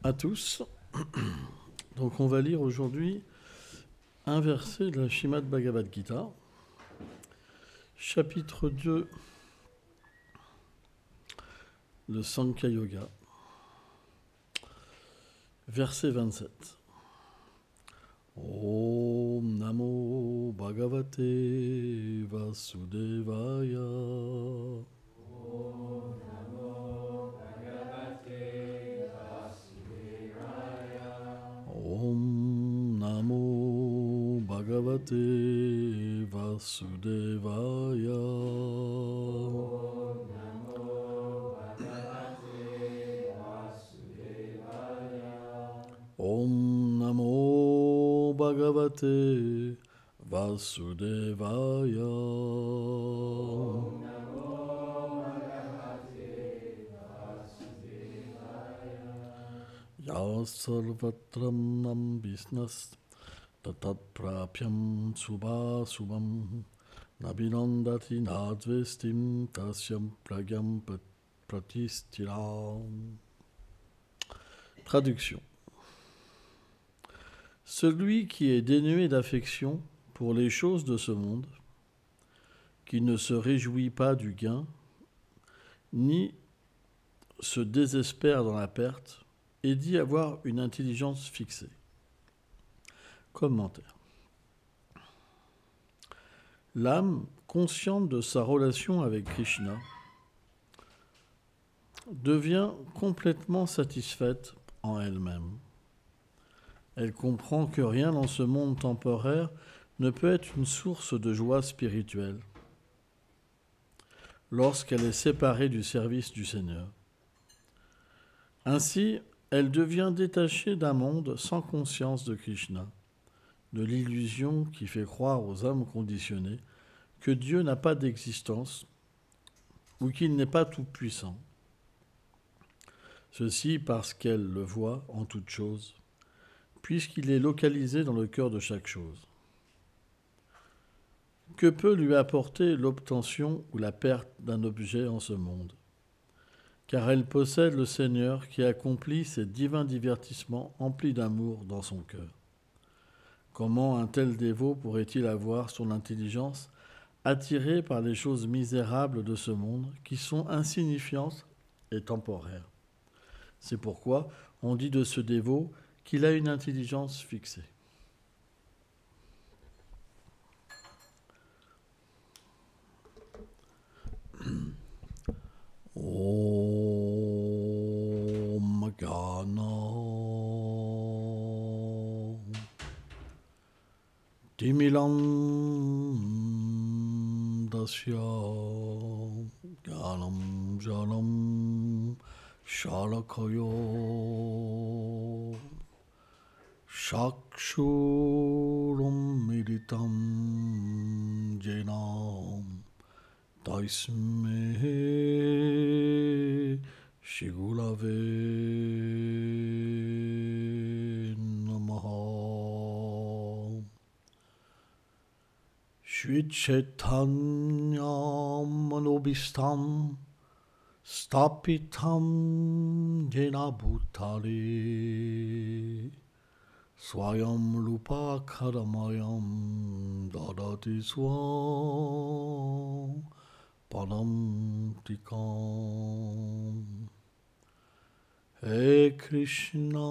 à tous. Donc on va lire aujourd'hui un verset de la Srimad Bhagavad Gita, chapitre 2, le Sankhya Yoga, verset 27. Om Namo Bhagavate Vasudevaya. Om Namo Bhagavate Vasudevaya. Om Namo Bhagavate Vasudevaya. Ya sarvatram nam visnas tatat prapyam subhasubham nabinandati nadvestim tasyam pragyam pratistiram. Traduction. Celui qui est dénué d'affection pour les choses de ce monde, qui ne se réjouit pas du gain, ni se désespère dans la perte, et dit avoir une intelligence fixée. Commentaire. L'âme, consciente de sa relation avec Krishna, devient complètement satisfaite en elle-même. Elle comprend que rien dans ce monde temporaire ne peut être une source de joie spirituelle lorsqu'elle est séparée du service du Seigneur. Ainsi, elle devient détachée d'un monde sans conscience de Krishna, de l'illusion qui fait croire aux âmes conditionnées que Dieu n'a pas d'existence ou qu'il n'est pas tout-puissant. Ceci parce qu'elle le voit en toute chose, puisqu'il est localisé dans le cœur de chaque chose. Que peut lui apporter l'obtention ou la perte d'un objet en ce monde ? Car elle possède le Seigneur qui accomplit ses divins divertissements emplis d'amour dans son cœur. Comment un tel dévot pourrait-il avoir son intelligence attirée par les choses misérables de ce monde qui sont insignifiantes et temporaires ? C'est pourquoi on dit de ce dévot qu'il a une intelligence fixée. Om Gana Timilam Dasya Ganam Janam Shalakayo Shakshurum Militam Jenam Taisme Shigulave Namaha. Shri Chaitanya Manobhistam Stapitam Jena Bhutale Swayam Rupa Karamayam Dadati Swam Padam Tikam. Hey Krishna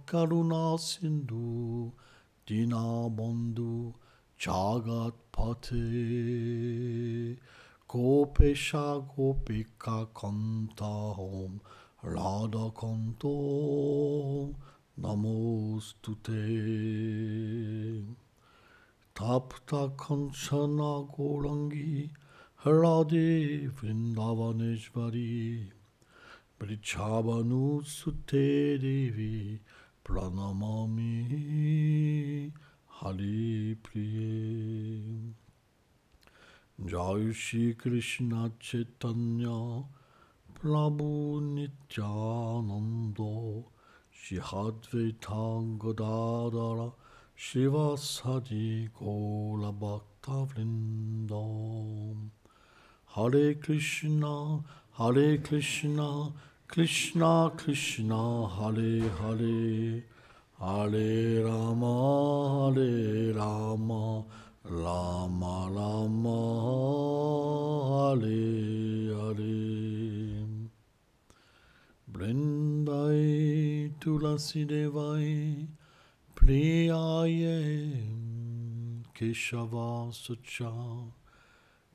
Karuna Sindhu Dina Bandhu Jagat Pate Gopesha Gopika Kanta Om Radha Kanto Namostute. Tapta Kanchana Gorangi Radhe Vrindavaneshvari Vrichabhanu Sute Devi Pranamami Hari Priye. Jai Shri Krishna Chaitanya Prabhu Nityananda Shri Advaita Gadadara Shivasadi Gola Bhakta Vrindam. Hare Krishna, Krishna Krishna Hare Hare Hare Rama Rama Rama Hare Hare. Brindai Tulasi Devai Priyaye Keshava Sacha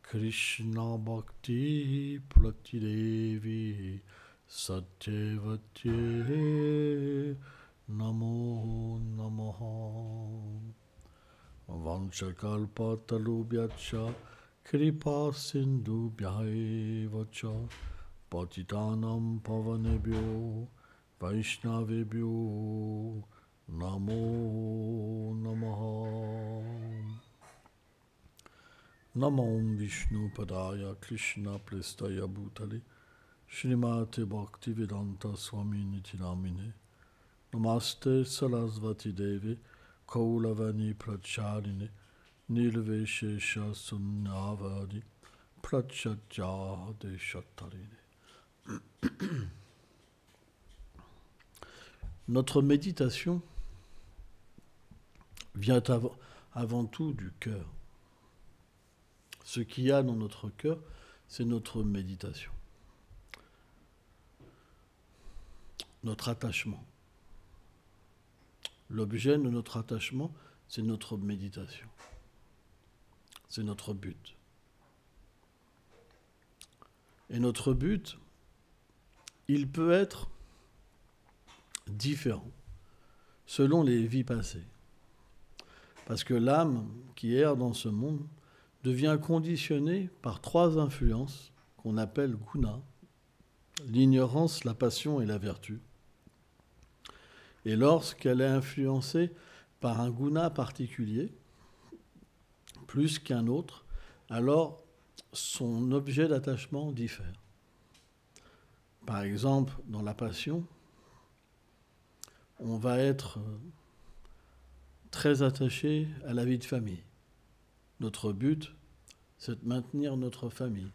Krishna Bhakti Prati Devi Satyavati Namo Namaha. Vanchakalpatarubhyacha Kripa Sindhubhyaevacha Patitanam Pavanebhyo Vaishnavebhyo Namo Namaha. Namo Vishnu Padaya Krishna Prestaya Bhutale Srimate Bhaktivedanta Swami Niti Namine Namaste Sarasvati Devi Kaulavani Pracharine Nilveshesha Sunyavadi Prachatyaha Deshatarine. Notre méditation vient avant tout du cœur. Ce qu'il y a dans notre cœur, c'est notre méditation. Notre attachement. L'objet de notre attachement, c'est notre méditation. C'est notre but. Et notre but, il peut être différent selon les vies passées. Parce que l'âme qui erre dans ce monde devient conditionnée par 3 influences qu'on appelle guna, l'ignorance, la passion et la vertu. Et lorsqu'elle est influencée par un guna particulier, plus qu'un autre, alors son objet d'attachement diffère. Par exemple, dans la passion, on va être très attaché à la vie de famille. Notre but, c'est de maintenir notre famille.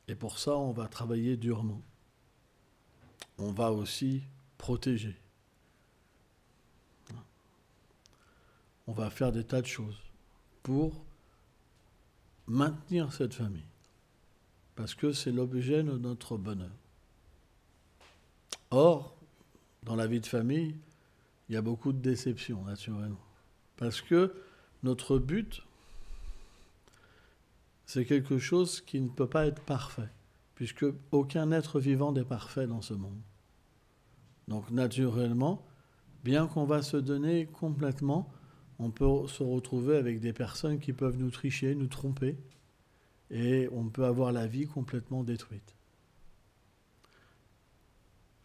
Et pour ça, on va travailler durement. On va aussi protéger. On va faire des tas de choses pour maintenir cette famille. Parce que c'est l'objet de notre bonheur. Or, dans la vie de famille, il y a beaucoup de déceptions, naturellement. Parce que notre but, c'est quelque chose qui ne peut pas être parfait, puisque aucun être vivant n'est parfait dans ce monde. Donc, naturellement, bien qu'on va se donner complètement, on peut se retrouver avec des personnes qui peuvent nous tricher, nous tromper, et on peut avoir la vie complètement détruite.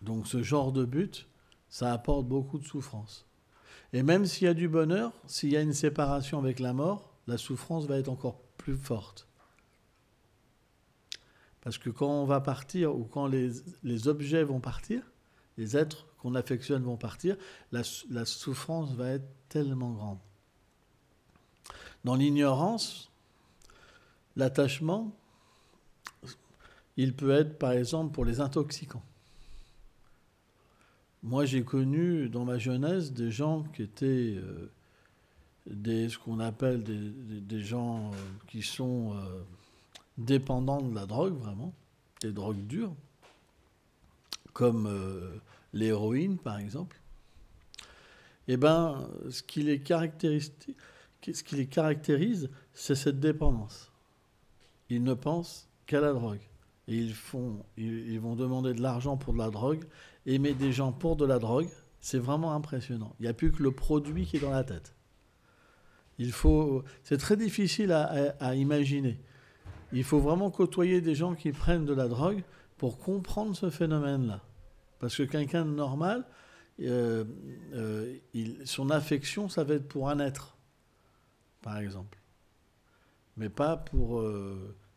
Donc ce genre de but, ça apporte beaucoup de souffrance. Et même s'il y a du bonheur, s'il y a une séparation avec la mort, la souffrance va être encore plus forte. Parce que quand on va partir, ou quand les objets vont partir, les êtres qu'on affectionne vont partir, la souffrance va être tellement grande. Dans l'ignorance, l'attachement, il peut être par exemple pour les intoxicants. Moi, j'ai connu dans ma jeunesse des gens qui étaient ce qu'on appelle des gens qui sont dépendants de la drogue, vraiment, des drogues dures, comme l'héroïne, par exemple. Eh bien, ce qui les caractérise, c'est cette dépendance. Ils ne pensent qu'à la drogue. Et ils vont demander de l'argent pour de la drogue, aimer des gens pour de la drogue. C'est vraiment impressionnant. Il n'y a plus que le produit qui est dans la tête. C'est très difficile à imaginer. Il faut vraiment côtoyer des gens qui prennent de la drogue pour comprendre ce phénomène-là. Parce que quelqu'un de normal, son affection, ça va être pour un être, par exemple. Mais pas pour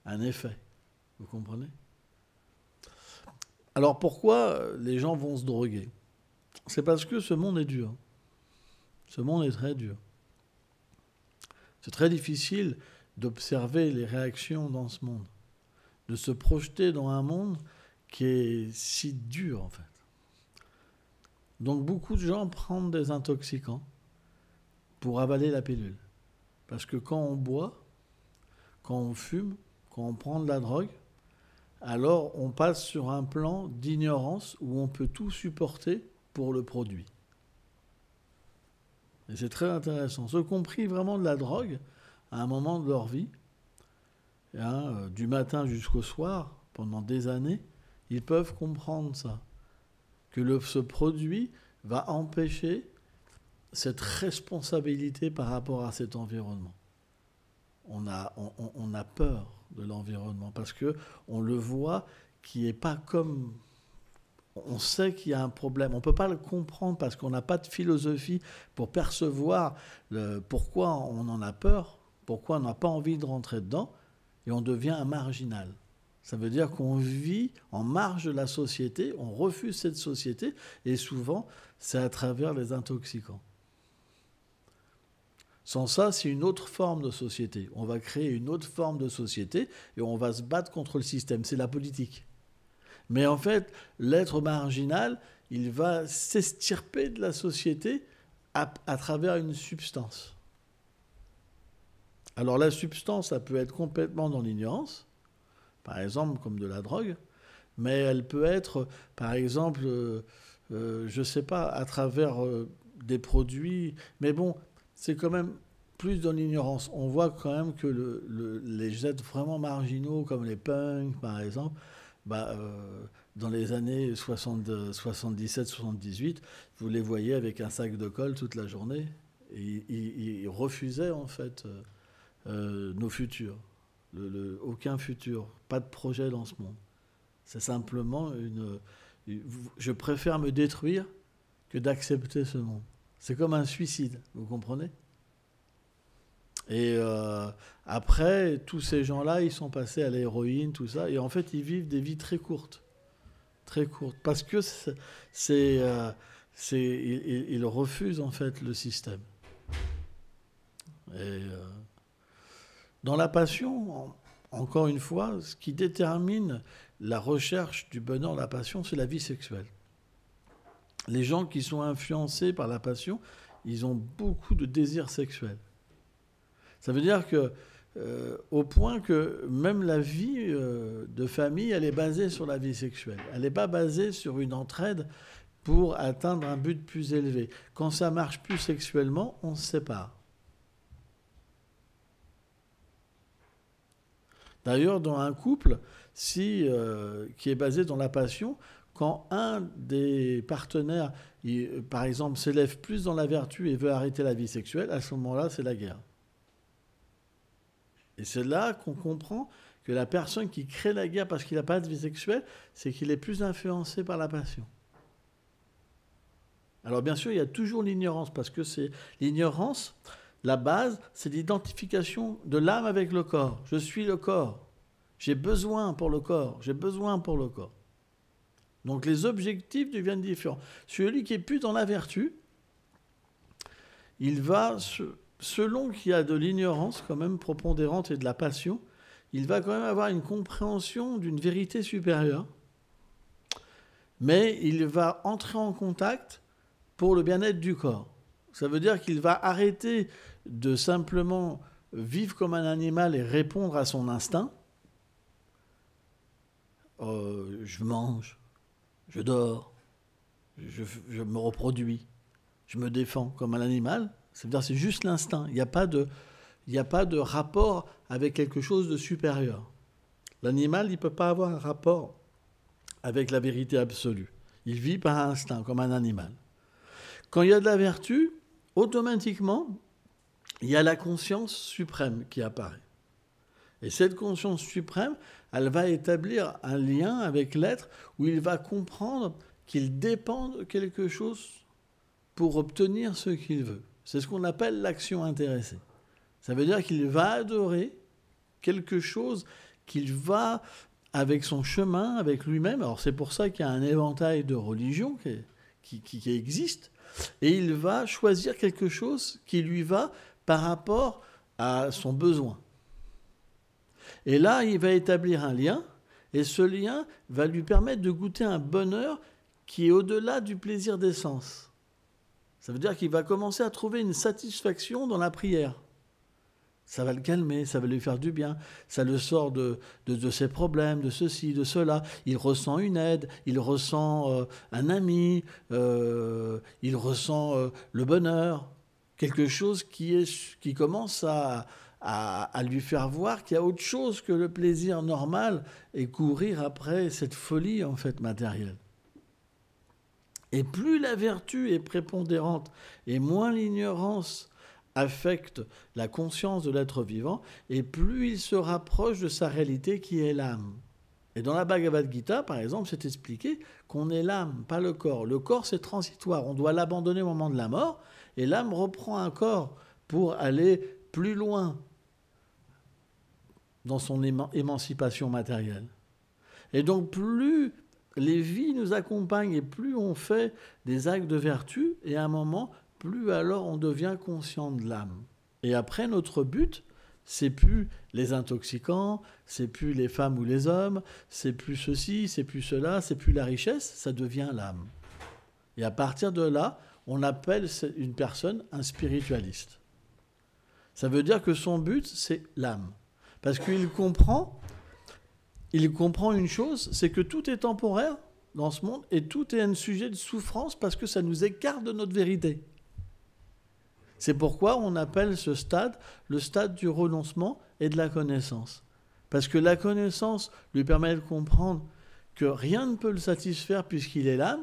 un effet. Vous comprenez ? Alors pourquoi les gens vont se droguer ? C'est parce que ce monde est dur. Ce monde est très dur. C'est très difficile d'observer les réactions dans ce monde, de se projeter dans un monde qui est si dur, en fait. Donc beaucoup de gens prennent des intoxicants pour avaler la pilule. Parce que quand on boit, quand on fume, quand on prend de la drogue, alors on passe sur un plan d'ignorance où on peut tout supporter pour le produit. Et c'est très intéressant. Ceux qui ont pris vraiment de la drogue, à un moment de leur vie, du matin jusqu'au soir, pendant des années, ils peuvent comprendre ça. Que ce produit va empêcher cette responsabilité par rapport à cet environnement. On a peur de l'environnement parce qu'on le voit qui n'est pas comme... On sait qu'il y a un problème. On ne peut pas le comprendre parce qu'on n'a pas de philosophie pour percevoir pourquoi on en a peur, pourquoi on n'a pas envie de rentrer dedans, et on devient un marginal. Ça veut dire qu'on vit en marge de la société, on refuse cette société, et souvent, c'est à travers les intoxicants. Sans ça, c'est une autre forme de société. On va créer une autre forme de société et on va se battre contre le système. C'est la politique. Mais en fait, l'être marginal, il va s'extirper de la société à travers une substance. Alors la substance, ça peut être complètement dans l'ignorance, par exemple comme de la drogue, mais elle peut être, par exemple, je ne sais pas, à travers des produits. Mais bon, c'est quand même plus dans l'ignorance. On voit quand même que les êtres vraiment marginaux, comme les punks, par exemple, dans les années 77-78, vous les voyez avec un sac de colle toute la journée. Et ils refusaient, en fait, nos futurs. Aucun futur. Pas de projet dans ce monde. C'est simplement je préfère me détruire que d'accepter ce monde. C'est comme un suicide, vous comprenez ? Et après, tous ces gens-là, ils sont passés à l'héroïne, tout ça, et en fait, ils vivent des vies très courtes. Très courtes. Parce que ils refusent, en fait, le système. Et dans la passion, encore une fois, ce qui détermine la recherche du bonheur de la passion, c'est la vie sexuelle. Les gens qui sont influencés par la passion, ils ont beaucoup de désirs sexuels. Ça veut dire que, au point que même la vie de famille, elle est basée sur la vie sexuelle. Elle n'est pas basée sur une entraide pour atteindre un but plus élevé. Quand ça marche plus sexuellement, on se sépare. D'ailleurs, dans un couple, qui est basé dans la passion, quand un des partenaires, par exemple, s'élève plus dans la vertu et veut arrêter la vie sexuelle, à ce moment-là, c'est la guerre. Et c'est là qu'on comprend que la personne qui crée la guerre parce qu'il n'a pas de vie sexuelle, c'est qu'il est plus influencé par la passion. Alors bien sûr, il y a toujours l'ignorance, parce que c'est l'ignorance, la base, c'est l'identification de l'âme avec le corps. Je suis le corps. J'ai besoin pour le corps. J'ai besoin pour le corps. Donc les objectifs deviennent différents. Celui qui est plus dans la vertu, il va, selon qu'il y a de l'ignorance quand même prépondérante et de la passion, il va quand même avoir une compréhension d'une vérité supérieure, mais il va entrer en contact pour le bien-être du corps. Ça veut dire qu'il va arrêter de simplement vivre comme un animal et répondre à son instinct. Je mange, je dors, je me reproduis, je me défends comme un animal. Ça veut dire que c'est juste l'instinct. Il n'y a pas de rapport avec quelque chose de supérieur. L'animal, il ne peut pas avoir un rapport avec la vérité absolue. Il vit par instinct, comme un animal. Quand il y a de la vertu, automatiquement, il y a la conscience suprême qui apparaît. Et cette conscience suprême, elle va établir un lien avec l'être où il va comprendre qu'il dépend de quelque chose pour obtenir ce qu'il veut. C'est ce qu'on appelle l'action intéressée. Ça veut dire qu'il va adorer quelque chose qu'il va, avec son chemin, avec lui-même. Alors c'est pour ça qu'il y a un éventail de religions qui existe. Et il va choisir quelque chose qui lui va par rapport à son besoin. Et là, il va établir un lien. Et ce lien va lui permettre de goûter un bonheur qui est au-delà du plaisir des sens. Ça veut dire qu'il va commencer à trouver une satisfaction dans la prière. Ça va le calmer, ça va lui faire du bien. Ça le sort de ses problèmes, de ceci, de cela. Il ressent une aide, il ressent un ami, il ressent le bonheur. Quelque chose qui commence à lui faire voir qu'il y a autre chose que le plaisir normal et courir après cette folie en fait matérielle. Et plus la vertu est prépondérante et moins l'ignorance affecte la conscience de l'être vivant, et plus il se rapproche de sa réalité qui est l'âme. Et dans la Bhagavad Gita, par exemple, c'est expliqué qu'on est l'âme, pas le corps. Le corps, c'est transitoire. On doit l'abandonner au moment de la mort, et l'âme reprend un corps pour aller plus loin dans son émancipation matérielle. Et donc, plus les vies nous accompagnent et plus on fait des actes de vertu, et à un moment, plus alors on devient conscient de l'âme. Et après, notre but, c'est plus les intoxicants, c'est plus les femmes ou les hommes, c'est plus ceci, c'est plus cela, c'est plus la richesse, ça devient l'âme. Et à partir de là, on appelle une personne un spiritualiste. Ça veut dire que son but, c'est l'âme. Parce qu'il comprend une chose, c'est que tout est temporaire dans ce monde et tout est un sujet de souffrance parce que ça nous écarte de notre vérité. C'est pourquoi on appelle ce stade le stade du renoncement et de la connaissance. Parce que la connaissance lui permet de comprendre que rien ne peut le satisfaire puisqu'il est l'âme,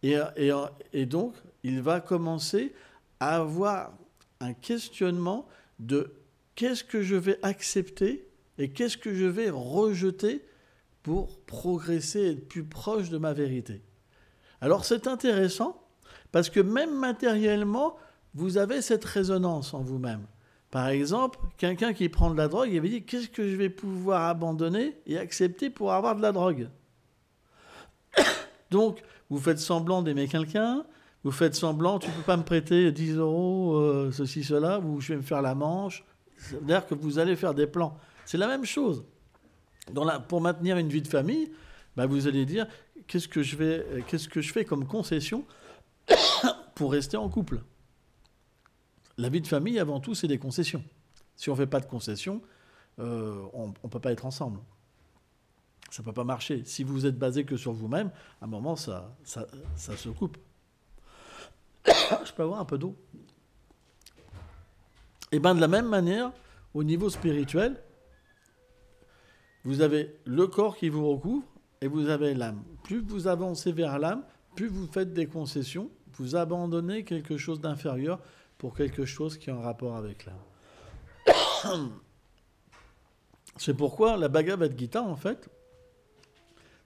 et donc il va commencer à avoir un questionnement de qu'est-ce que je vais accepter et qu'est-ce que je vais rejeter pour progresser et être plus proche de ma vérité. Alors c'est intéressant parce que même matériellement, vous avez cette résonance en vous-même. Par exemple, quelqu'un qui prend de la drogue, il va dire qu'est-ce que je vais pouvoir abandonner et accepter pour avoir de la drogue. Donc, vous faites semblant d'aimer quelqu'un, vous faites semblant, tu ne peux pas me prêter 10 €, ceci, cela, ou je vais me faire la manche. C'est-à-dire que vous allez faire des plans. C'est la même chose. Pour maintenir une vie de famille, vous allez dire qu'est-ce que je fais comme concession pour rester en couple. La vie de famille, avant tout, c'est des concessions. Si on ne fait pas de concessions, on ne peut pas être ensemble. Ça ne peut pas marcher. Si vous êtes basé que sur vous-même, à un moment, ça se coupe. Je peux avoir un peu d'eau? Et de la même manière, au niveau spirituel, vous avez le corps qui vous recouvre et vous avez l'âme. Plus vous avancez vers l'âme, plus vous faites des concessions, vous abandonnez quelque chose d'inférieur pour quelque chose qui est en rapport avec l'âme. C'est pourquoi la Bhagavad Gita, en fait,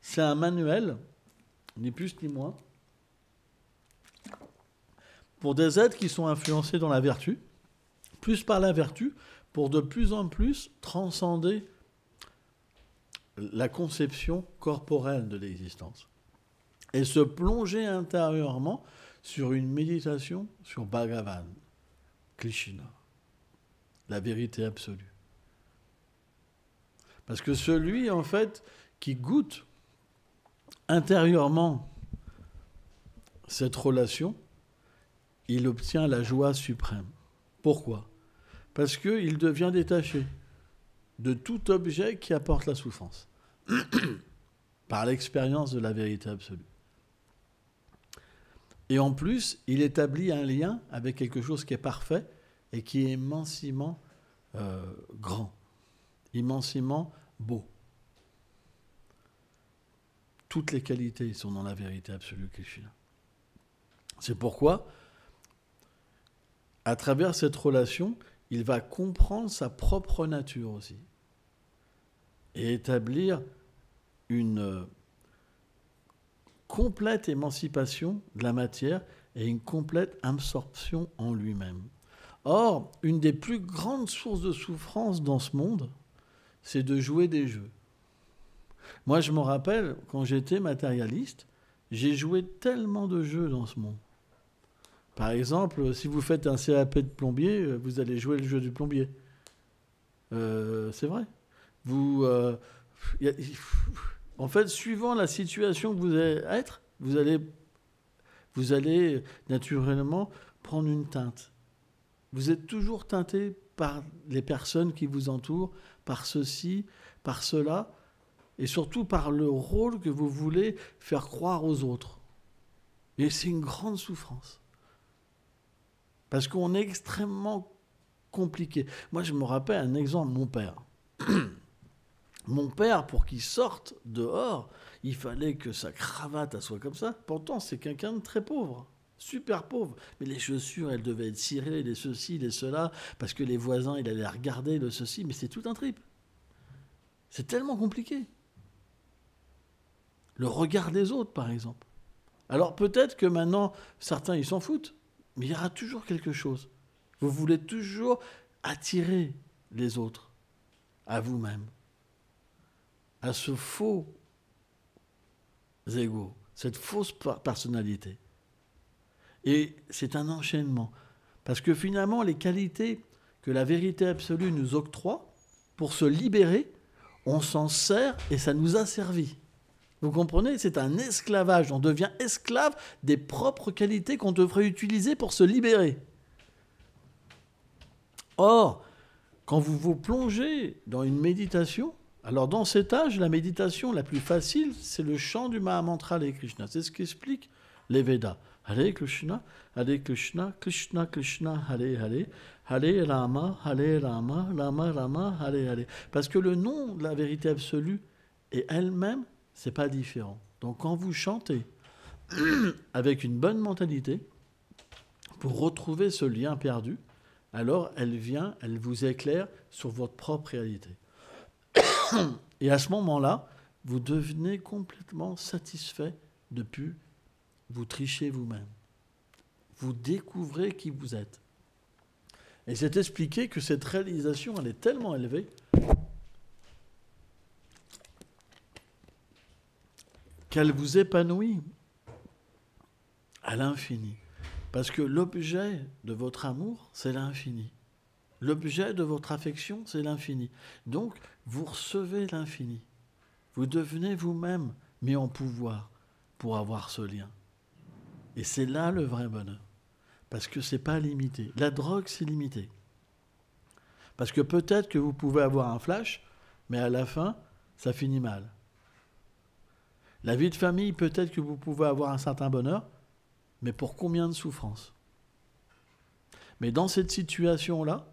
c'est un manuel, ni plus ni moins, pour des êtres qui sont influencés dans la vertu, plus par la vertu, pour de plus en plus transcender la conception corporelle de l'existence et se plonger intérieurement sur une méditation sur Bhagavan, Krishna, la vérité absolue. Parce que celui, en fait, qui goûte intérieurement cette relation, il obtient la joie suprême. Pourquoi ? Parce qu'il devient détaché de tout objet qui apporte la souffrance, par l'expérience de la vérité absolue. Et en plus, il établit un lien avec quelque chose qui est parfait et qui est immensément grand, immensément beau. Toutes les qualités sont dans la vérité absolue Krishna. C'est pourquoi, à travers cette relation, il va comprendre sa propre nature aussi et établir une complète émancipation de la matière et une complète absorption en lui-même. Or, une des plus grandes sources de souffrance dans ce monde, c'est de jouer des jeux. Moi, je me rappelle, quand j'étais matérialiste, j'ai joué tellement de jeux dans ce monde. Par exemple, si vous faites un CAP de plombier, vous allez jouer le jeu du plombier. C'est vrai. Vous En fait, suivant la situation que vous allez être, vous allez naturellement prendre une teinte. Vous êtes toujours teinté par les personnes qui vous entourent, par ceci, par cela, et surtout par le rôle que vous voulez faire croire aux autres. Et c'est une grande souffrance. Parce qu'on est extrêmement compliqué. Moi, je me rappelle un exemple, mon père. Mon père, pour qu'il sorte dehors, il fallait que sa cravate soit comme ça. Pourtant, c'est quelqu'un de très pauvre, super pauvre. Mais les chaussures, elles devaient être cirées, les ceci, les cela, parce que les voisins, il allait regarder le ceci, mais c'est tout un trip. C'est tellement compliqué. Le regard des autres, par exemple. Alors peut-être que maintenant, certains, ils s'en foutent, mais il y aura toujours quelque chose. Vous voulez toujours attirer les autres à vous-même, à ce faux ego, cette fausse personnalité. Et c'est un enchaînement. Parce que finalement, les qualités que la vérité absolue nous octroie, pour se libérer, on s'en sert et ça nous a servi. Vous comprenez ? C'est un esclavage. On devient esclave des propres qualités qu'on devrait utiliser pour se libérer. Or, quand vous vous plongez dans une méditation, alors dans cet âge, la méditation la plus facile, c'est le chant du Mahamantra Hare Krishna. C'est ce qu'expliquent les Védas. Hare Krishna, Krishna Krishna, Hare Hare, Hare Rama, Rama Rama, Hare Hare. Parce que le nom de la vérité absolue est elle-même, c'est pas différent. Donc quand vous chantez avec une bonne mentalité, pour retrouver ce lien perdu, alors elle vient, elle vous éclaire sur votre propre réalité. Et à ce moment-là, vous devenez complètement satisfait de plus vous tricher vous-même. Vous découvrez qui vous êtes. Et c'est expliqué que cette réalisation, elle est tellement élevée qu'elle vous épanouit à l'infini. Parce que l'objet de votre amour, c'est l'infini. L'objet de votre affection, c'est l'infini. Donc, vous recevez l'infini. Vous devenez vous-même mis en pouvoir pour avoir ce lien. Et c'est là le vrai bonheur. Parce que ce n'est pas limité. La drogue, c'est limité. Parce que peut-être que vous pouvez avoir un flash, mais à la fin, ça finit mal. La vie de famille, peut-être que vous pouvez avoir un certain bonheur, mais pour combien de souffrances ? Mais dans cette situation-là,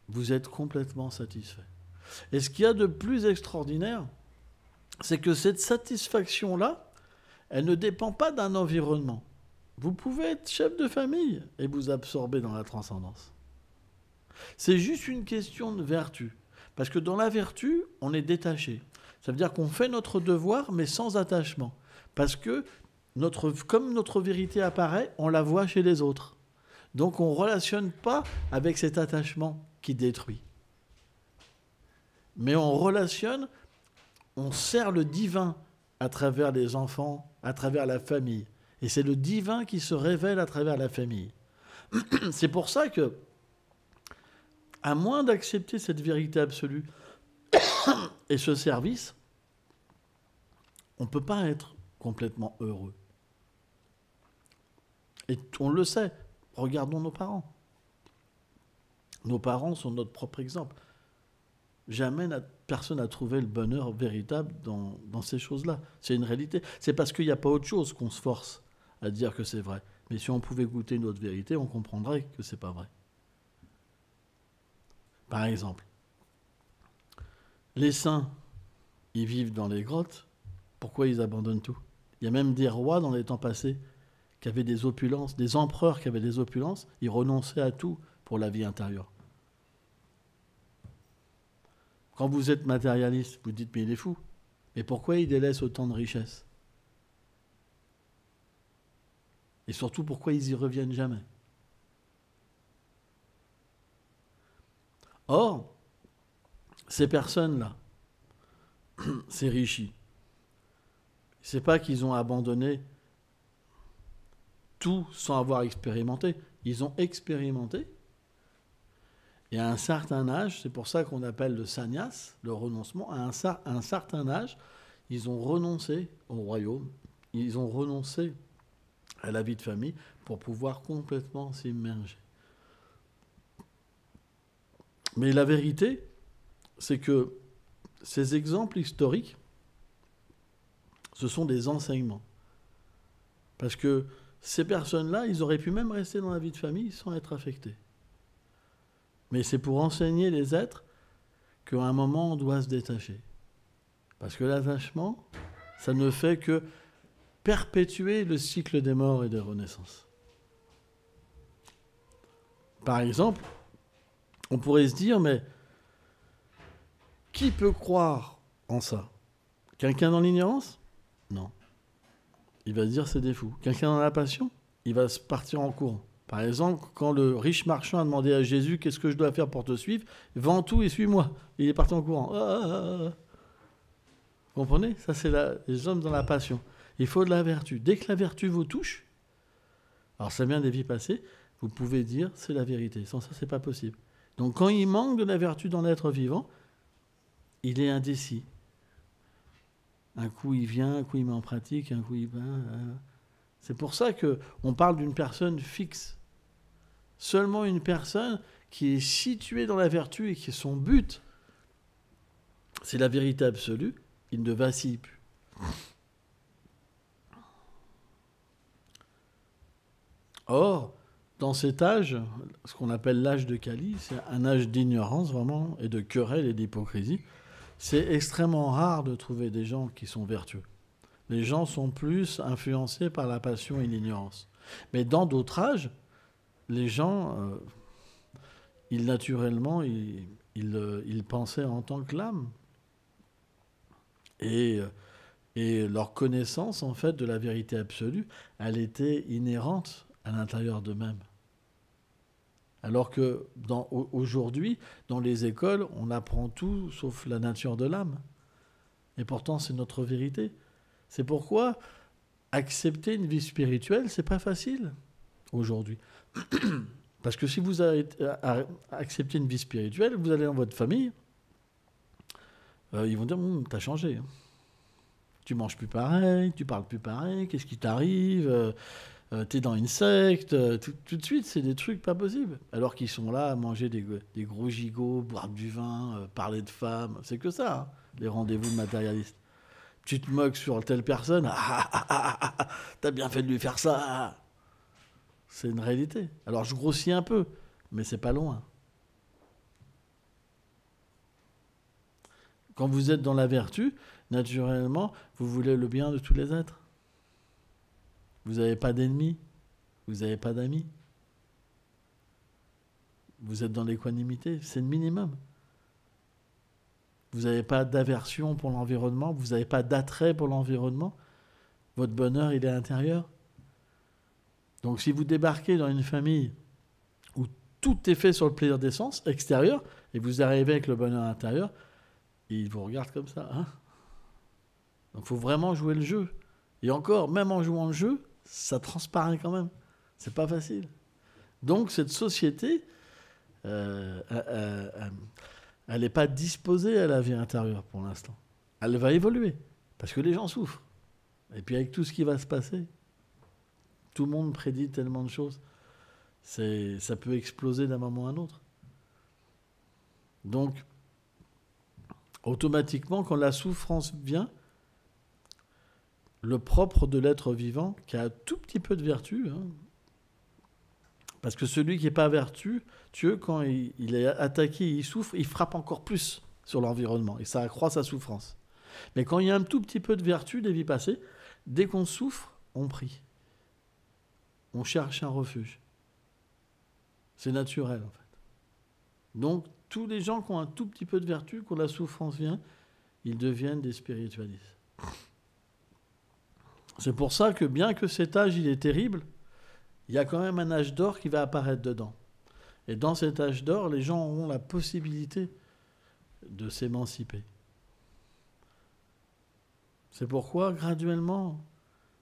vous êtes complètement satisfait. Et ce qu'il y a de plus extraordinaire, c'est que cette satisfaction-là, elle ne dépend pas d'un environnement. Vous pouvez être chef de famille et vous absorber dans la transcendance. C'est juste une question de vertu. Parce que dans la vertu, on est détaché. Ça veut dire qu'on fait notre devoir, mais sans attachement. Parce que comme notre vérité apparaît, on la voit chez les autres. Donc on ne relationne pas avec cet attachement qui détruit. Mais on relationne, on sert le divin à travers les enfants, à travers la famille. Et c'est le divin qui se révèle à travers la famille. C'est pour ça que, à moins d'accepter cette vérité absolue et ce service, on ne peut pas être complètement heureux. Et on le sait. Regardons nos parents. Nos parents sont notre propre exemple. Jamais personne n'a trouvé le bonheur véritable dans ces choses-là. C'est une réalité. C'est parce qu'il n'y a pas autre chose qu'on se force à dire que c'est vrai. Mais si on pouvait goûter notre vérité, on comprendrait que ce n'est pas vrai. Par exemple, les saints, ils vivent dans les grottes. Pourquoi ils abandonnent tout ? Il y a même des rois dans les temps passés qui avaient des opulences, des empereurs qui avaient des opulences, ils renonçaient à tout pour la vie intérieure. Quand vous êtes matérialiste, vous dites, mais il est fou. Mais pourquoi il délaisse autant de richesses ? Et surtout, pourquoi ils y reviennent jamais ? Or, ces personnes-là, ces rishis, c'est pas qu'ils ont abandonné tout sans avoir expérimenté. Ils ont expérimenté Et à un certain âge, c'est pour ça qu'on appelle le sannyas, le renoncement, à un certain âge, ils ont renoncé au royaume, ils ont renoncé à la vie de famille pour pouvoir complètement s'immerger. Mais la vérité, c'est que ces exemples historiques, ce sont des enseignements. Parce que ces personnes-là, ils auraient pu même rester dans la vie de famille sans être affectés. Mais c'est pour enseigner les êtres qu'à un moment, on doit se détacher. Parce que l'attachement, ça ne fait que perpétuer le cycle des morts et des renaissances. Par exemple, on pourrait se dire, mais qui peut croire en ça? Quelqu'un dans l'ignorance? Non. Il va se dire c'est des fous. Quelqu'un dans la passion? Il va se partir en courant. Par exemple, quand le riche marchand a demandé à Jésus « Qu'est-ce que je dois faire pour te suivre ?» Vends tout et suis-moi. Il est parti en courant. Vous comprenez? Ça, c'est les hommes dans la passion. Il faut de la vertu. Dès que la vertu vous touche, alors ça vient des vies passées, vous pouvez dire c'est la vérité. Sans ça, c'est pas possible. Donc quand il manque de la vertu dans l'être vivant, il est indécis. Un coup il vient, un coup il met en pratique, un coup il va. C'est pour ça qu'on parle d'une personne fixe. Seulement une personne qui est située dans la vertu et qui est son but, c'est la vérité absolue, il ne vacille plus. Or, dans cet âge, ce qu'on appelle l'âge de Kali, c'est un âge d'ignorance vraiment, et de querelle et d'hypocrisie. C'est extrêmement rare de trouver des gens qui sont vertueux. Les gens sont plus influencés par la passion et l'ignorance. Mais dans d'autres âges, les gens, naturellement, ils pensaient en tant que l'âme. Et leur connaissance, en fait, de la vérité absolue, elle était inhérente à l'intérieur d'eux-mêmes. Alors que aujourd'hui, dans les écoles, on apprend tout sauf la nature de l'âme. Et pourtant, c'est notre vérité. C'est pourquoi accepter une vie spirituelle, c'est pas facile aujourd'hui. Parce que si vous acceptez une vie spirituelle, vous allez dans votre famille, ils vont dire t'as changé. Tu manges plus pareil, tu parles plus pareil, qu'est-ce qui t'arrive t'es dans une secte, tout de suite, c'est des trucs pas possibles. Alors qu'ils sont là à manger des gros gigots, boire du vin, parler de femmes, c'est que ça, hein, les rendez-vous matérialistes. Tu te moques sur telle personne, t'as bien fait de lui faire ça. C'est une réalité. Alors je grossis un peu, mais c'est pas loin. Quand vous êtes dans la vertu, naturellement, vous voulez le bien de tous les êtres. Vous n'avez pas d'ennemis, vous n'avez pas d'amis. Vous êtes dans l'équanimité, c'est le minimum. Vous n'avez pas d'aversion pour l'environnement, vous n'avez pas d'attrait pour l'environnement. Votre bonheur, il est intérieur. Donc si vous débarquez dans une famille où tout est fait sur le plaisir des sens extérieur, et vous arrivez avec le bonheur intérieur, ils vous regardent comme ça. Hein, donc il faut vraiment jouer le jeu. Et encore, même en jouant le jeu, ça transparaît quand même. C'est pas facile. Donc cette société, elle n'est pas disposée à la vie intérieure pour l'instant. Elle va évoluer, parce que les gens souffrent. Et puis avec tout ce qui va se passer, tout le monde prédit tellement de choses. Ça peut exploser d'un moment à un autre. Donc, automatiquement, quand la souffrance vient, le propre de l'être vivant, qui a un tout petit peu de vertu, hein, parce que celui qui n'est pas vertueux, quand il est attaqué, il souffre, il frappe encore plus sur l'environnement, et ça accroît sa souffrance. Mais quand il y a un tout petit peu de vertu des vies passées, dès qu'on souffre, on prie. On cherche un refuge. C'est naturel, en fait. Donc, tous les gens qui ont un tout petit peu de vertu, quand la souffrance vient, ils deviennent des spiritualistes. C'est pour ça que bien que cet âge, il est terrible, il y a quand même un âge d'or qui va apparaître dedans. Et dans cet âge d'or, les gens auront la possibilité de s'émanciper. C'est pourquoi, graduellement,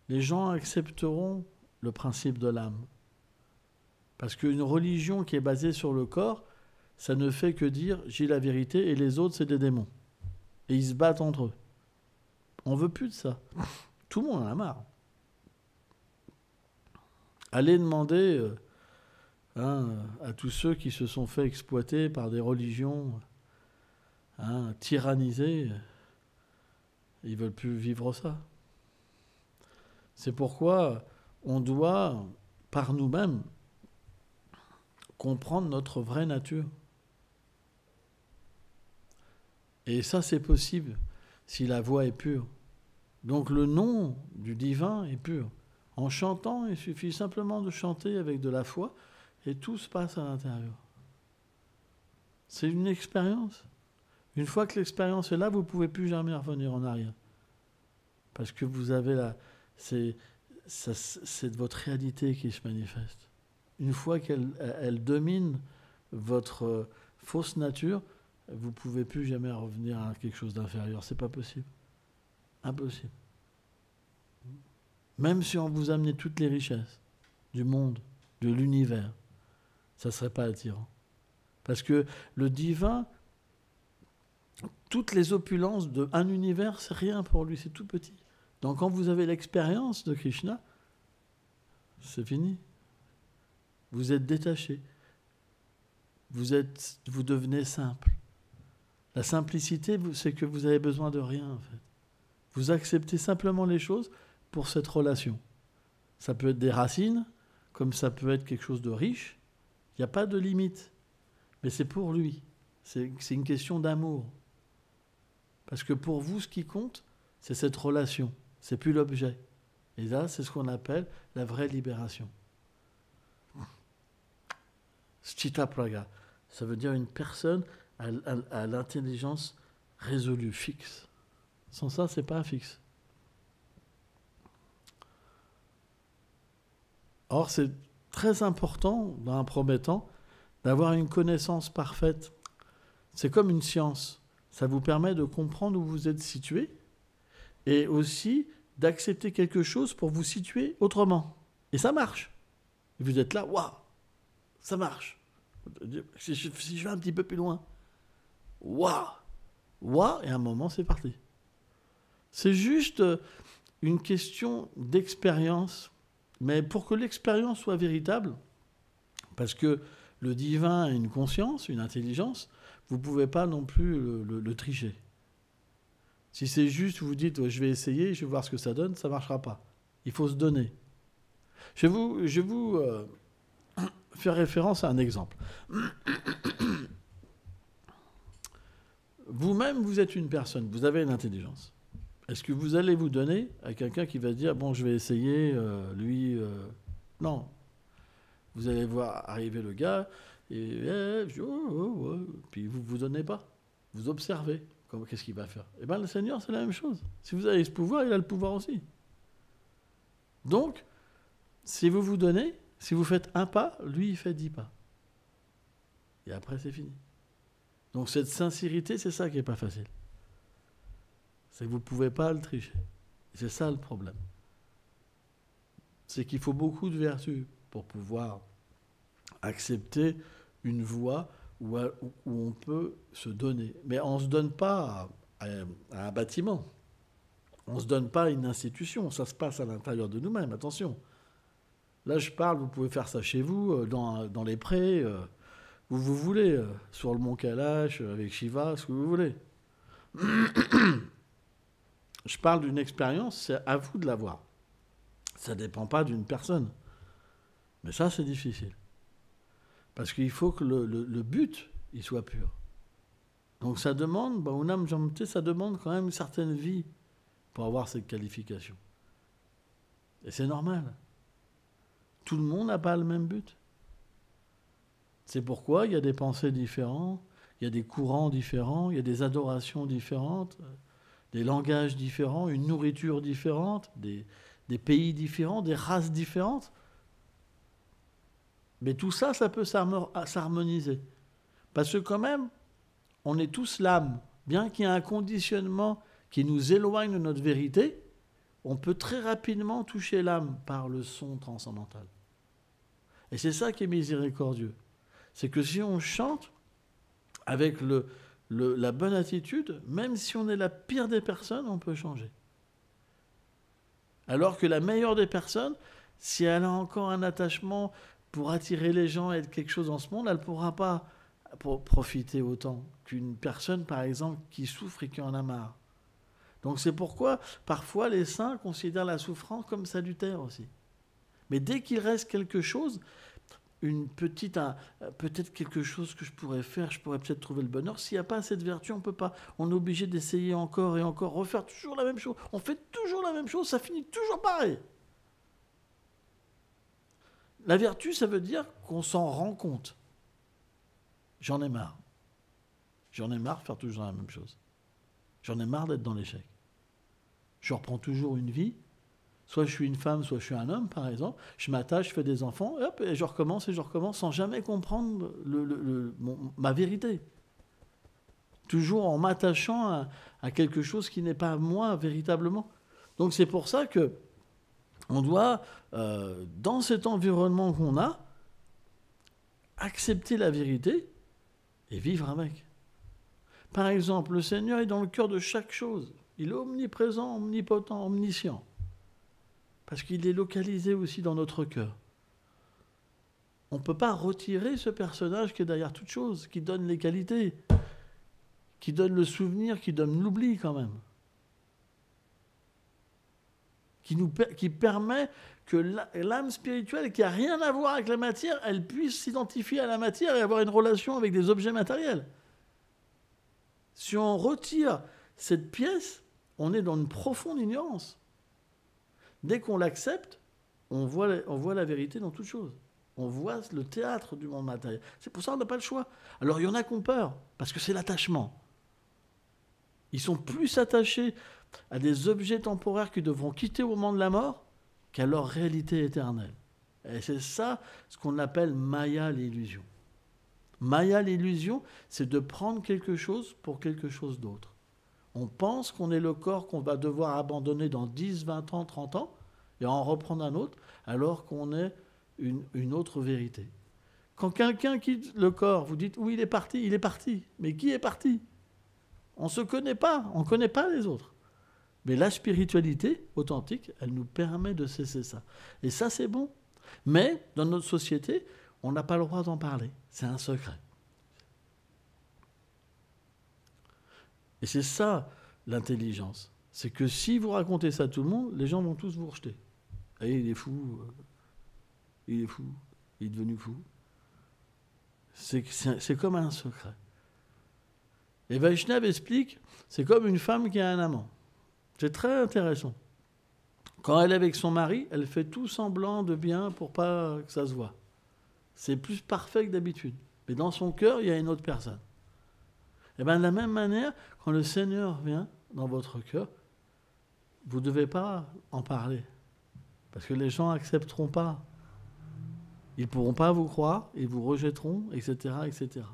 les gens accepteront le principe de l'âme. Parce qu'une religion qui est basée sur le corps, ça ne fait que dire j'ai la vérité et les autres c'est des démons. Et ils se battent entre eux. On veut plus de ça. Tout le monde en a marre. Allez demander à tous ceux qui se sont fait exploiter par des religions tyrannisées, ils veulent plus vivre ça. C'est pourquoi on doit, par nous-mêmes, comprendre notre vraie nature. Et ça, c'est possible si la voix est pure. Donc le nom du divin est pur. En chantant, il suffit simplement de chanter avec de la foi et tout se passe à l'intérieur. C'est une expérience. Une fois que l'expérience est là, vous ne pouvez plus jamais revenir en arrière. Parce que vous avez c'est votre réalité qui se manifeste. Une fois qu'elle domine votre fausse nature, vous ne pouvez plus jamais revenir à quelque chose d'inférieur. C'est pas possible. Impossible. Même si on vous amenait toutes les richesses du monde, de l'univers, ça ne serait pas attirant. Parce que le divin, toutes les opulences d'un univers, c'est rien pour lui, c'est tout petit. Donc quand vous avez l'expérience de Krishna, c'est fini. Vous êtes détaché. Vous devenez simple. La simplicité, c'est que vous avez besoin de rien, en fait. Vous acceptez simplement les choses pour cette relation. Ça peut être des racines, comme ça peut être quelque chose de riche. Il n'y a pas de limite. Mais c'est pour lui. C'est une question d'amour. Parce que pour vous, ce qui compte, c'est cette relation. C'est plus l'objet. Et là, c'est ce qu'on appelle la vraie libération. Sthitapraga, ça veut dire une personne à l'intelligence résolue, fixe. Sans ça, c'est pas fixe. Or, c'est très important, dans un premier temps, d'avoir une connaissance parfaite. C'est comme une science. Ça vous permet de comprendre où vous êtes situé et aussi d'accepter quelque chose pour vous situer autrement. Et ça marche. Et vous êtes là, waouh, ça marche. Si je vais un petit peu plus loin, waouh, et à un moment, c'est parti. C'est juste une question d'expérience. Mais pour que l'expérience soit véritable, parce que le divin a une conscience, une intelligence, vous ne pouvez pas non plus le tricher. Si c'est juste, vous dites, je vais essayer, je vais voir ce que ça donne, ça ne marchera pas. Il faut se donner. Je vais vous faire référence à un exemple. Vous-même, vous êtes une personne, vous avez une intelligence. Est-ce que vous allez vous donner à quelqu'un qui va dire, bon, je vais essayer, non. Vous allez voir arriver le gars, et puis vous ne vous donnez pas. Vous observez. Qu'est-ce qu'il va faire? Eh bien, le Seigneur, c'est la même chose. Si vous avez ce pouvoir, il a le pouvoir aussi. Donc, si vous vous donnez, si vous faites un pas, lui, il fait 10 pas. Et après, c'est fini. Donc, cette sincérité, c'est ça qui n'est pas facile. C'est que vous ne pouvez pas le tricher. C'est ça le problème. C'est qu'il faut beaucoup de vertus pour pouvoir accepter une voie où on peut se donner. Mais on ne se donne pas à un bâtiment. On ne se donne pas à une institution. Ça se passe à l'intérieur de nous-mêmes. Attention. Là, je parle, vous pouvez faire ça chez vous, dans les prés, où vous voulez, sur le mont Kailash, avec Shiva, ce que vous voulez. Je parle d'une expérience, c'est à vous de l'avoir. Ça ne dépend pas d'une personne. Mais ça, c'est difficile. Parce qu'il faut que le but, il soit pur. Donc ça demande, Unam Jamte, ça demande quand même une certaine vie pour avoir cette qualification. Et c'est normal. Tout le monde n'a pas le même but. C'est pourquoi il y a des pensées différentes, il y a des courants différents, il y a des adorations différentes, des langages différents, une nourriture différente, des pays différents, des races différentes. Mais tout ça, ça peut s'harmoniser. Parce que quand même, on est tous l'âme. Bien qu'il y ait un conditionnement qui nous éloigne de notre vérité, on peut très rapidement toucher l'âme par le son transcendantal. Et c'est ça qui est miséricordieux. C'est que si on chante, avec la bonne attitude, même si on est la pire des personnes, on peut changer. Alors que la meilleure des personnes, si elle a encore un attachement pour attirer les gens et être quelque chose dans ce monde, elle ne pourra pas profiter autant qu'une personne, par exemple, qui souffre et qui en a marre. Donc c'est pourquoi, parfois, les saints considèrent la souffrance comme salutaire aussi. Mais dès qu'il reste quelque chose, peut-être quelque chose que je pourrais faire, je pourrais peut-être trouver le bonheur. S'il n'y a pas cette vertu, on ne peut pas. On est obligé d'essayer encore et encore, refaire toujours la même chose. On fait toujours la même chose, ça finit toujours pareil. La vertu, ça veut dire qu'on s'en rend compte. J'en ai marre. J'en ai marre de faire toujours la même chose. J'en ai marre d'être dans l'échec. Je reprends toujours une vie. Soit je suis une femme, soit je suis un homme, par exemple. Je m'attache, je fais des enfants, hop, et je recommence sans jamais comprendre ma vérité. Toujours en m'attachant à quelque chose qui n'est pas moi véritablement. Donc c'est pour ça que on doit, dans cet environnement qu'on a, accepter la vérité et vivre avec. Par exemple, le Seigneur est dans le cœur de chaque chose. Il est omniprésent, omnipotent, omniscient. Parce qu'il est localisé aussi dans notre cœur. On ne peut pas retirer ce personnage qui est derrière toute chose, qui donne les qualités, qui donne le souvenir, qui donne l'oubli quand même. Qui permet que l'âme spirituelle, qui n'a rien à voir avec la matière, elle puisse s'identifier à la matière et avoir une relation avec des objets matériels. Si on retire cette pièce, on est dans une profonde ignorance. Dès qu'on l'accepte, on voit la vérité dans toute chose. On voit le théâtre du monde matériel. C'est pour ça qu'on n'a pas le choix. Alors il y en a qui ont peur, parce que c'est l'attachement. Ils sont plus attachés à des objets temporaires qu'ils devront quitter au moment de la mort qu'à leur réalité éternelle. Et c'est ça ce qu'on appelle Maya, l'illusion. Maya, l'illusion, c'est de prendre quelque chose pour quelque chose d'autre. On pense qu'on est le corps qu'on va devoir abandonner dans 10, 20 ans, 30 ans, et en reprendre un autre, alors qu'on est une autre vérité. Quand quelqu'un quitte le corps, vous dites « oui, il est parti ». Mais qui est parti? On ne se connaît pas, on ne connaît pas les autres. Mais la spiritualité authentique, elle nous permet de cesser ça. Et ça, c'est bon. Mais dans notre société, on n'a pas le droit d'en parler. C'est un secret. Et c'est ça, l'intelligence. C'est que si vous racontez ça à tout le monde, les gens vont tous vous rejeter. Et il est fou. Il est fou. Il est devenu fou. C'est comme un secret. Et Vaishnav explique, c'est comme une femme qui a un amant. C'est très intéressant. Quand elle est avec son mari, elle fait tout semblant de bien pour pas que ça se voit. C'est plus parfait que d'habitude. Mais dans son cœur, il y a une autre personne. Et bien de la même manière, quand le Seigneur vient dans votre cœur, vous ne devez pas en parler. Parce que les gens n'accepteront pas. Ils ne pourront pas vous croire, ils vous rejetteront, etc., etc.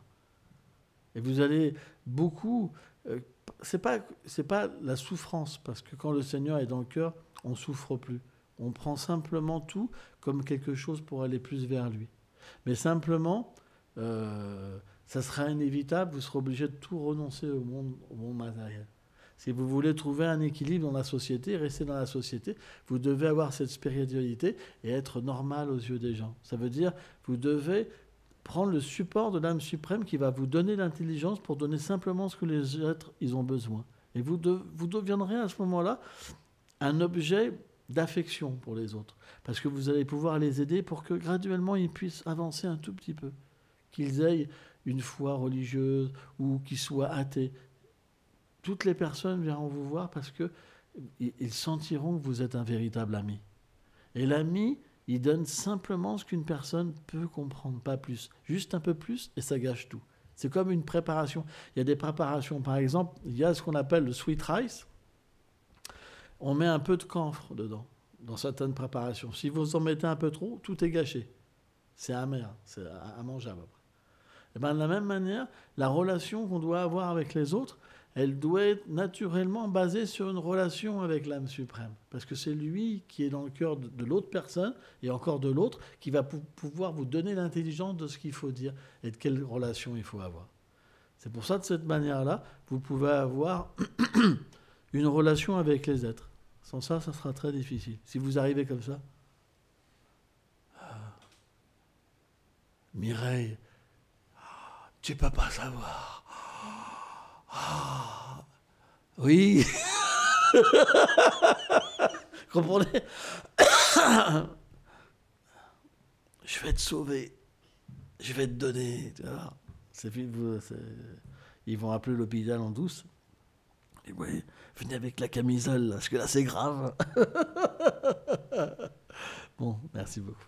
Et vous allez beaucoup... c'est pas la souffrance, parce que quand le Seigneur est dans le cœur, on ne souffre plus. On prend simplement tout comme quelque chose pour aller plus vers lui. Mais simplement, ça sera inévitable, vous serez obligé de tout renoncer au monde matériel. Si vous voulez trouver un équilibre dans la société, rester dans la société, vous devez avoir cette spiritualité et être normal aux yeux des gens. Ça veut dire, vous devez prendre le support de l'âme suprême qui va vous donner l'intelligence pour donner simplement ce que les êtres ils ont besoin. Et vous deviendrez à ce moment-là un objet d'affection pour les autres. Parce que vous allez pouvoir les aider pour que graduellement ils puissent avancer un tout petit peu. Qu'ils aient une foi religieuse ou qu'ils soient athées. Toutes les personnes viendront vous voir parce qu'ils sentiront que vous êtes un véritable ami. Et l'ami, il donne simplement ce qu'une personne peut comprendre, pas plus. Juste un peu plus et ça gâche tout. C'est comme une préparation. Il y a des préparations, par exemple, il y a ce qu'on appelle le sweet rice. On met un peu de camphre dedans, dans certaines préparations. Si vous en mettez un peu trop, tout est gâché. C'est amer, c'est immangeable après. Et bien, de la même manière, la relation qu'on doit avoir avec les autres, elle doit être naturellement basée sur une relation avec l'âme suprême. Parce que c'est lui qui est dans le cœur de l'autre personne, et encore de l'autre, qui va pouvoir vous donner l'intelligence de ce qu'il faut dire et de quelle relation il faut avoir. C'est pour ça, de cette manière-là, vous pouvez avoir une relation avec les êtres. Sans ça, ça sera très difficile. Si vous arrivez comme ça, Mireille, tu peux pas savoir. Oui. Comprenez? Je vais te sauver. Je vais te donner. Tu vois. Ils vont appeler l'hôpital en douce. Et oui, venez avec la camisole, là, parce que là, c'est grave. Bon, merci beaucoup.